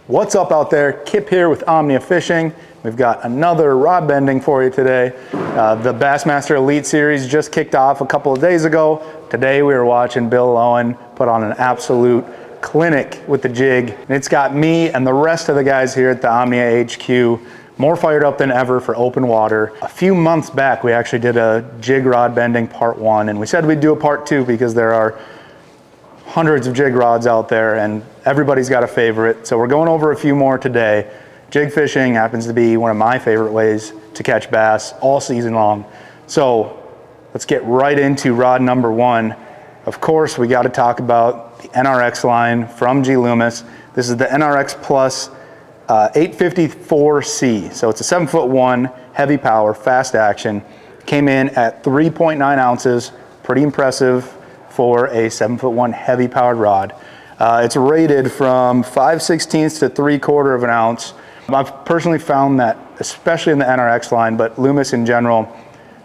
What's up out there? Kip here with Omnia Fishing. We've got another rod bending for you today. The Bassmaster Elite Series just kicked off a couple of days ago. Today we were watching Bill Owen put on an absolute clinic with the jig. And it's got me and the rest of the guys here at the Omnia HQ more fired up than ever for open water. A few months back we actually did a jig rod bending part 1, and we said we'd do a part 2 because there are hundreds of jig rods out there and everybody's got a favorite. So we're going over a few more today. Jig fishing happens to be one of my favorite ways to catch bass all season long. So let's get right into rod number 1. Of course, we got to talk about the NRX line from G Loomis. This is the NRX Plus 854C. So it's a 7'1", heavy power, fast action. Came in at 3.9 ounces, pretty impressive for a 7'1" heavy powered rod. It's rated from 5/16 to 3/4 of an ounce. I've personally found that, especially in the NRX line, but Loomis in general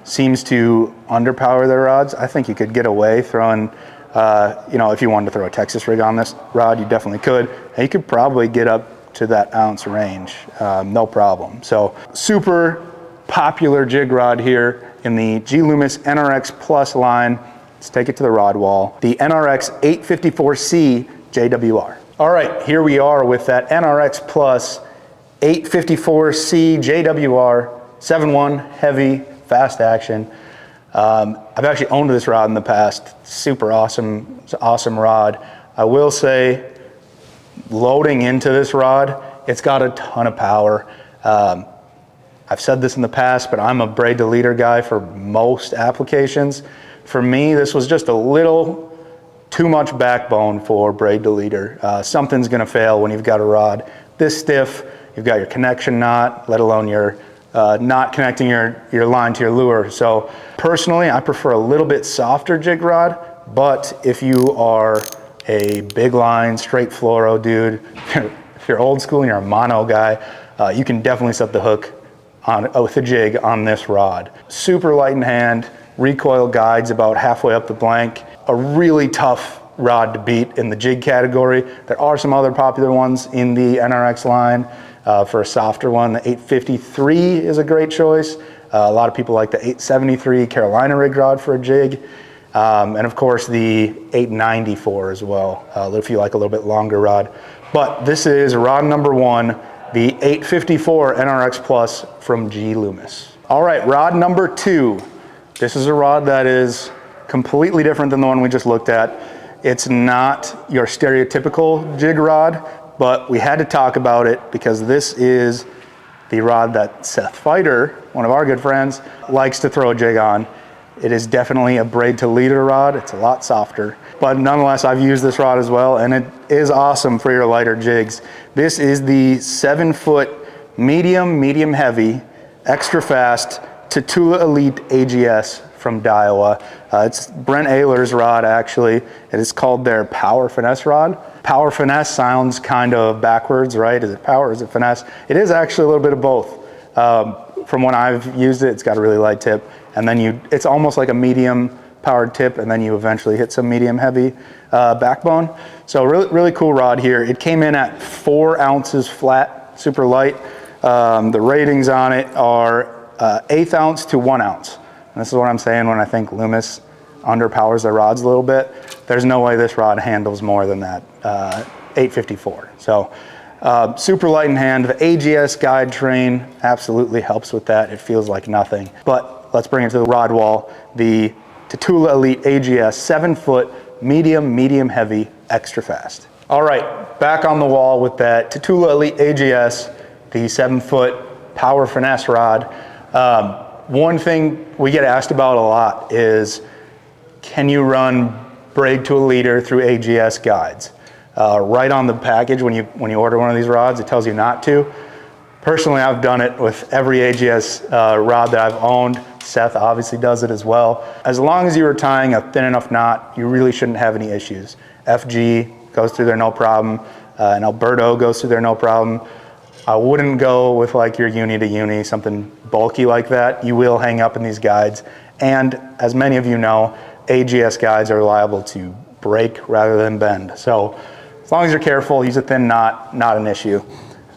seems to underpower their rods. I think you could get away throwing, if you wanted to throw a Texas rig on this rod, you definitely could. And you could probably get up to that ounce range, no problem. So super popular jig rod here in the G Loomis NRX Plus line. Let's take it to the rod wall. The NRX 854C JWR. All right, here we are with that NRX Plus 854C JWR 7'1", heavy, fast action. I've actually owned this rod in the past. Super awesome, it's an awesome rod. I will say, loading into this rod, it's got a ton of power. I've said this in the past, but I'm a braid to leader guy for most applications. For me, this was just a little too much backbone for braid to leader. Something's gonna fail when you've got a rod this stiff. You've got your connection knot, let alone your not connecting your line to your lure. So personally, I prefer a little bit softer jig rod, but if you are a big line, straight fluoro dude, if you're old school and you're a mono guy, you can definitely set the hook on with a jig on this rod. Super light in hand, recoil guides about halfway up the blank. A really tough rod to beat in the jig category. There are some other popular ones in the NRX line. For a softer one, the 853 is a great choice. A lot of people like the 873 Carolina rig rod for a jig. And of course the 894 as well, if you like a little bit longer rod. But this is rod number 1, the 854 NRX Plus from G Loomis. All right, rod number 2. This is a rod that is completely different than the one we just looked at. It's not your stereotypical jig rod, but we had to talk about it because this is the rod that Seth Fighter, one of our good friends, likes to throw a jig on. It is definitely a braid to leader rod. It's a lot softer, but nonetheless, I've used this rod as well, and it is awesome for your lighter jigs. This is the 7-foot medium heavy, extra fast Tatula Elite AGS from Daiwa. It's Brent Ayler's rod, actually. It is called their Power Finesse rod. Power Finesse sounds kind of backwards, right? Is it power, is it finesse? It is actually a little bit of both. From when I've used it, it's got a really light tip, and then it's almost like a medium powered tip, and then you eventually hit some medium heavy backbone. So really cool rod here. It came in at 4 ounces flat, super light. The ratings on it are 1/8 ounce to 1 ounce. And this is what I'm saying when I think Loomis underpowers their rods a little bit. There's no way this rod handles more than that 854. So super light in hand. The AGS guide train absolutely helps with that. It feels like nothing. But let's bring it to the rod wall. The Tatula Elite AGS 7-foot medium heavy, extra fast. All right, back on the wall with that Tatula Elite AGS, the 7-foot Power Finesse rod. One thing we get asked about a lot is, can you run braid to a leader through AGS guides? Right on the package when you order one of these rods, it tells you not to. Personally, I've done it with every AGS rod that I've owned. Seth obviously does it as well. As long as you are tying a thin enough knot, you really shouldn't have any issues. FG goes through there no problem, and Alberto goes through there no problem. I wouldn't go with like your uni to uni, something bulky like that. You will hang up in these guides. And as many of you know, AGS guides are liable to break rather than bend. So As long as you're careful, use a thin knot, not an issue.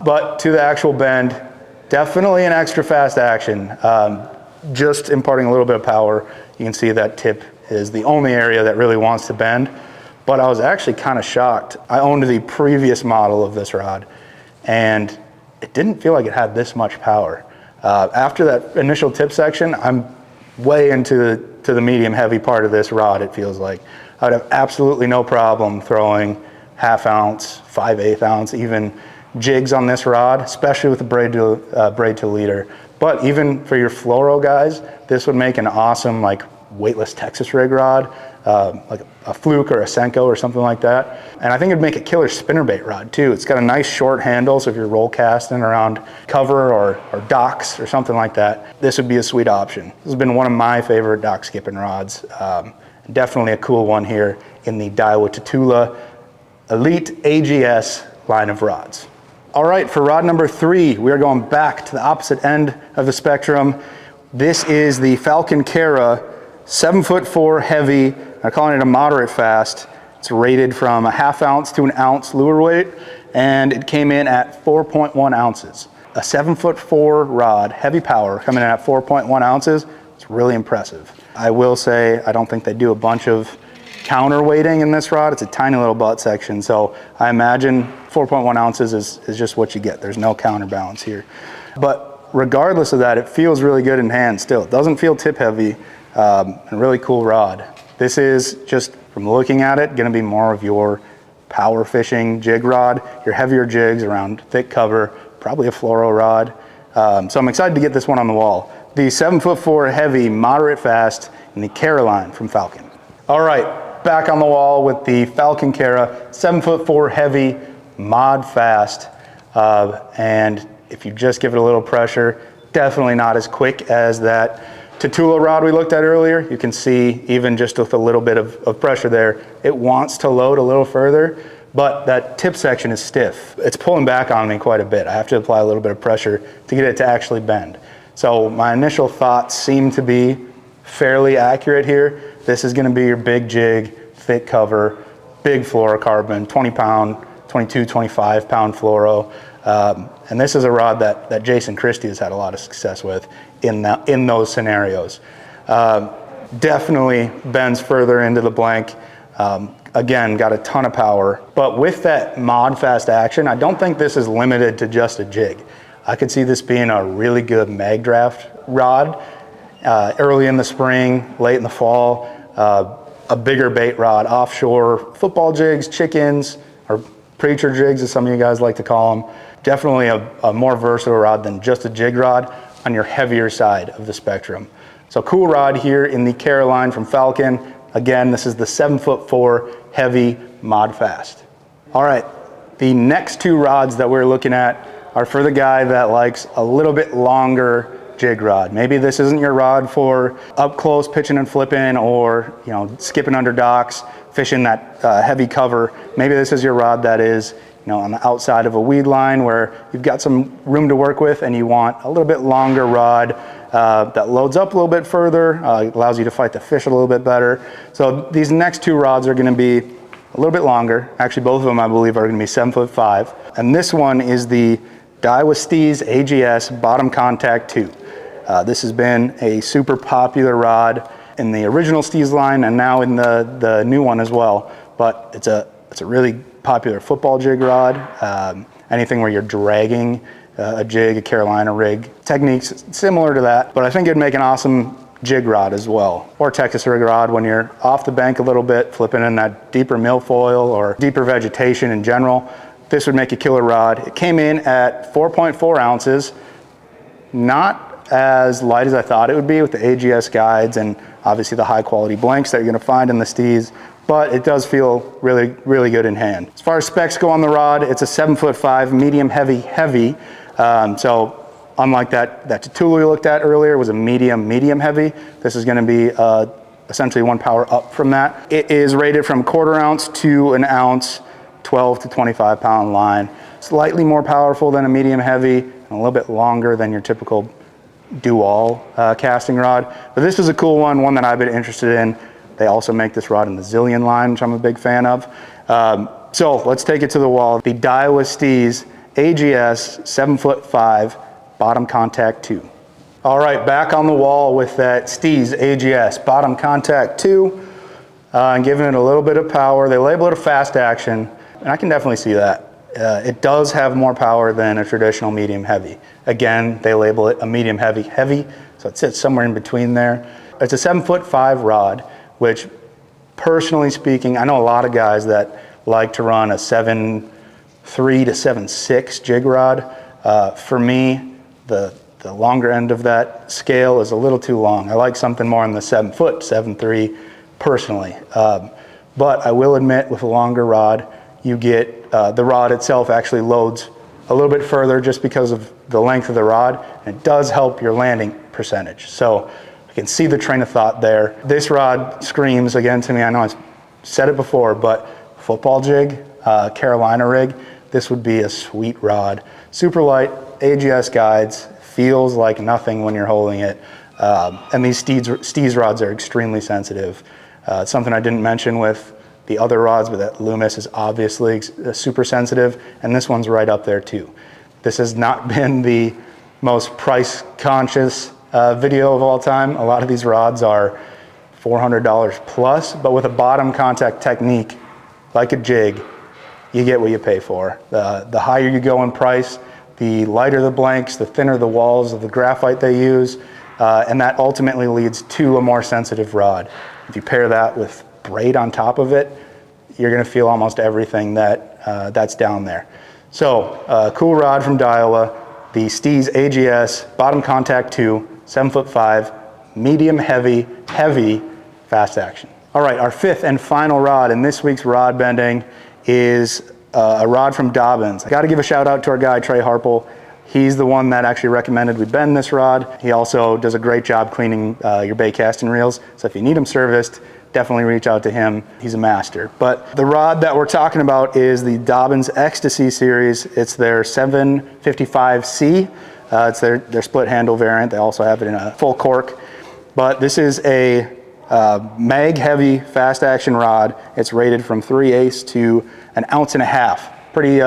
But to the actual bend, definitely an extra fast action. Just imparting a little bit of power. You can see that tip is the only area that really wants to bend. But I was actually kind of shocked. I owned the previous model of this rod, and it didn't feel like it had this much power. After that initial tip section, I'm way into the medium heavy part of this rod, it feels like. I would have absolutely no problem throwing 1/2 ounce, 5/8 ounce, even jigs on this rod, especially with the braid to leader. But even for your fluoro guys, this would make an awesome like weightless Texas rig rod, like a Fluke or a Senko or something like that. And I think it'd make a killer spinnerbait rod too. It's got a nice short handle, so if you're roll casting around cover or docks or something like that, this would be a sweet option. This has been one of my favorite dock skipping rods. Definitely a cool one here in the Daiwa Tatula Elite AGS line of rods. All right, for rod number 3, we are going back to the opposite end of the spectrum. This is the Falcon Cara 7'4" heavy. I'm calling it a moderate fast. It's rated from a 1/2 ounce to 1 ounce lure weight, and it came in at 4.1 ounces. A 7'4" rod, heavy power, coming in at 4.1 ounces. It's really impressive. I will say, I don't think they do a bunch of counterweighting in this rod. It's a tiny little butt section, so I imagine 4.1 ounces is just what you get. There's no counterbalance here. But regardless of that, it feels really good in hand still. It doesn't feel tip heavy, and a really cool rod. This is just, from looking at it, gonna be more of your power fishing jig rod, your heavier jigs around thick cover, probably a fluoro rod. So I'm excited to get this one on the wall. The 7'4" heavy, moderate fast in the Cara line from Falcon. All right, back on the wall with the Falcon Cara 7'4" heavy, mod fast. And if you just give it a little pressure, definitely not as quick as that Tatula rod we looked at earlier. You can see even just with a little bit of pressure there, it wants to load a little further, but that tip section is stiff. It's pulling back on me quite a bit. I have to apply a little bit of pressure to get it to actually bend. So my initial thoughts seem to be fairly accurate here. This is gonna be your big jig, thick cover, big fluorocarbon, 20 pound, 22, 25 pound fluoro. And this is a rod that Jason Christie has had a lot of success with in those scenarios. Definitely bends further into the blank. Again, got a ton of power. But with that mod fast action, I don't think this is limited to just a jig. I could see this being a really good mag draft rod early in the spring, late in the fall. A bigger bait rod, offshore football jigs, chickens, or preacher jigs as some of you guys like to call them. Definitely a more versatile rod than just a jig rod on your heavier side of the spectrum. So cool rod here in the Cara line from Falcon. Again, this is the 7'4" heavy mod fast. All right, the next 2 rods that we're looking at are for the guy that likes a little bit longer jig rod. Maybe this isn't your rod for up close pitching and flipping, or skipping under docks, fishing that heavy cover. Maybe this is your rod that is on the outside of a weed line where you've got some room to work with and you want a little bit longer rod that loads up a little bit further, allows you to fight the fish a little bit better. So these next 2 rods are going to be a little bit longer. Actually, both of them I believe are going to be 7'5". And this one is the Daiwa Steez AGS Bottom Contact 2. This has been a super popular rod in the original Steez line and now in the new one as well. But it's a really popular football jig rod. Anything where you're dragging a jig, a Carolina rig. Techniques similar to that, but I think it'd make an awesome jig rod as well. Or Texas rig rod when you're off the bank a little bit, flipping in that deeper milfoil or deeper vegetation in general. This would make a killer rod. It came in at 4.4 ounces. Not as light as I thought it would be with the AGS guides and obviously the high quality blanks that you're gonna find in the Steez, but it does feel really, really good in hand. As far as specs go on the rod, it's a 7'5", medium heavy. So unlike that Tatula we looked at earlier was a medium heavy, this is gonna be essentially 1 power up from that. It is rated from 1/4 ounce to 1 ounce, 12 to 25 pound line. Slightly more powerful than a medium heavy and a little bit longer than your typical do-all casting rod. But this is a cool one that I've been interested in. They also make this rod in the Zillion line, which I'm a big fan of. So let's take it to the wall. The Daiwa Steez AGS 7'5" bottom contact 2. All right, back on the wall with that Steez AGS bottom contact 2, and giving it a little bit of power. They label it a fast action, and I can definitely see that. It does have more power than a traditional medium heavy. Again, they label it a medium heavy heavy, so it sits somewhere in between there. It's a 7'5" rod, which personally speaking, I know a lot of guys that like to run a 7'3" to 7'6" jig rod. For me, the longer end of that scale is a little too long. I like something more in the 7 foot, 7'3" personally. But I will admit, with a longer rod, you get the rod itself actually loads a little bit further just because of the length of the rod, and it does help your landing percentage. So I can see the train of thought there. This rod screams again to me. I know I've said it before, but football jig, Carolina rig, this would be a sweet rod. Super light, AGS guides, feels like nothing when you're holding it. And these Steez rods are extremely sensitive. It's something I didn't mention with the other rods, but that Loomis is obviously super sensitive, and this one's right up there too. This has not been the most price conscious video of all time. A lot of these rods are $400 plus, but with a bottom contact technique like a jig, you get what you pay for. The higher you go in price, the lighter the blanks, the thinner the walls of the graphite they use, and that ultimately leads to a more sensitive rod. If you pair that with braid on top of it, you're gonna feel almost everything that's down there. So, cool rod from Daiwa, the Steez AGS, bottom contact 2, 7'5", medium heavy, fast action. All right, our fifth and final rod in this week's rod bending is a rod from Dobyns. I gotta give a shout out to our guy, Trey Harple. He's the one that actually recommended we bend this rod. He also does a great job cleaning your bay casting reels. So if you need them serviced, definitely reach out to him. He's a master. But the rod that we're talking about is the Dobyns Ecstasy series. It's their 755C. It's their split handle variant. They also have it in a full cork. But this is a mag heavy fast action rod. It's rated from 3/8 to 1.5 ounces. Pretty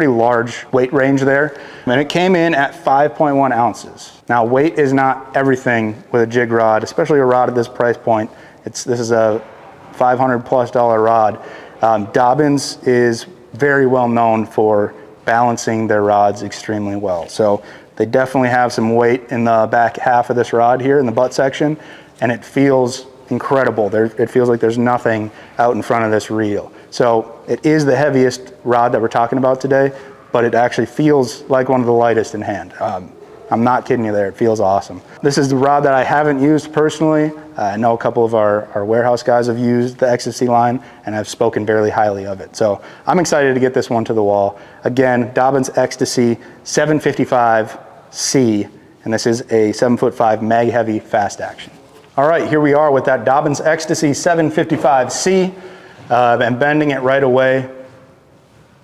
large weight range there. And it came in at 5.1 ounces. Now weight is not everything with a jig rod, especially a rod at this price point. This is a $500+ rod. Dobyns is very well known for balancing their rods extremely well. So they definitely have some weight in the back half of this rod here in the butt section, and it feels incredible. It feels like there's nothing out in front of this reel. So it is the heaviest rod that we're talking about today, but it actually feels like one of the lightest in hand. I'm not kidding you there, it feels awesome. This is the rod that I haven't used personally. I know a couple of our warehouse guys have used the Ecstasy line and have spoken very highly of it. So I'm excited to get this one to the wall. Again, Dobyns Ecstasy 755C, and this is a 7'5" mag heavy fast action. All right, here we are with that Dobyns Ecstasy 755C, and bending it right away.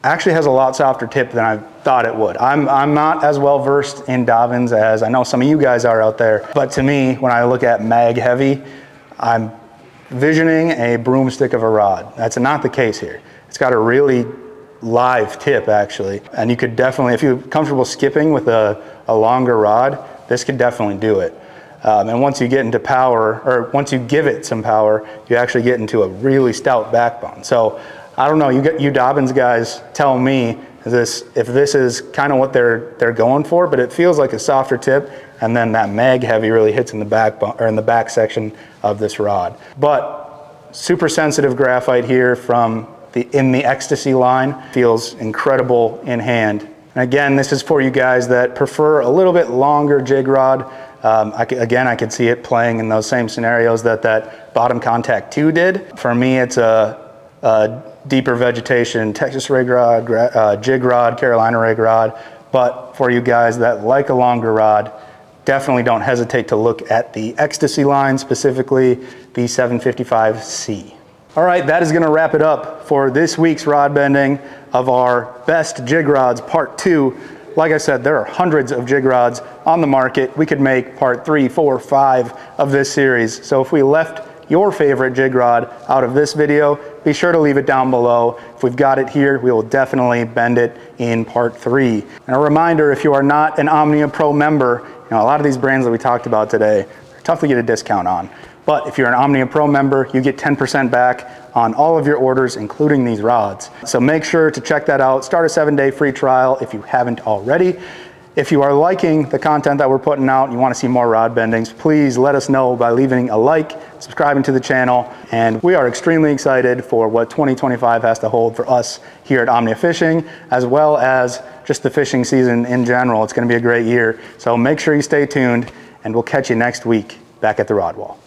Actually has a lot softer tip than I thought it would. I'm not as well versed in Dobyns as I know some of you guys are out there, but to me, when I look at mag heavy, I'm visioning a broomstick of a rod. That's not the case here. It's got a really live tip actually, and you could definitely, if you're comfortable skipping with a longer rod, this could definitely do it. And once you get into power, or once you give it some power, you actually get into a really stout backbone. So I don't know, you Dobyns guys tell me if this is kind of what they're going for, but it feels like a softer tip, and then that mag heavy really hits in the backbone, or in the back section of this rod. But super sensitive graphite here from in the Ecstasy line, feels incredible in hand. And again, this is for you guys that prefer a little bit longer jig rod. I could see it playing in those same scenarios that bottom contact 2 did. For me, it's a deeper vegetation Texas rig rod, jig rod, Carolina rig rod. But for you guys that like a longer rod, definitely don't hesitate to look at the Ecstasy line, specifically the 755C. All right, that is gonna wrap it up for this week's rod bending of our best jig rods, part 2. Like I said, there are hundreds of jig rods on the market. We could make part 3, 4, 5 of this series. So if we left your favorite jig rod out of this video, be sure to leave it down below. If we've got it here, we will definitely bend it in part 3. And a reminder, if you are not an Omnia Pro member, a lot of these brands that we talked about today are tough to get a discount on. But if you're an Omnia Pro member, you get 10% back on all of your orders, including these rods. So make sure to check that out. Start a 7-day free trial if you haven't already. If you are liking the content that we're putting out and you want to see more rod bendings, please let us know by leaving a like, subscribing to the channel, and we are extremely excited for what 2025 has to hold for us here at Omnia Fishing, as well as just the fishing season in general. It's going to be a great year. So make sure you stay tuned, and we'll catch you next week back at the rod wall.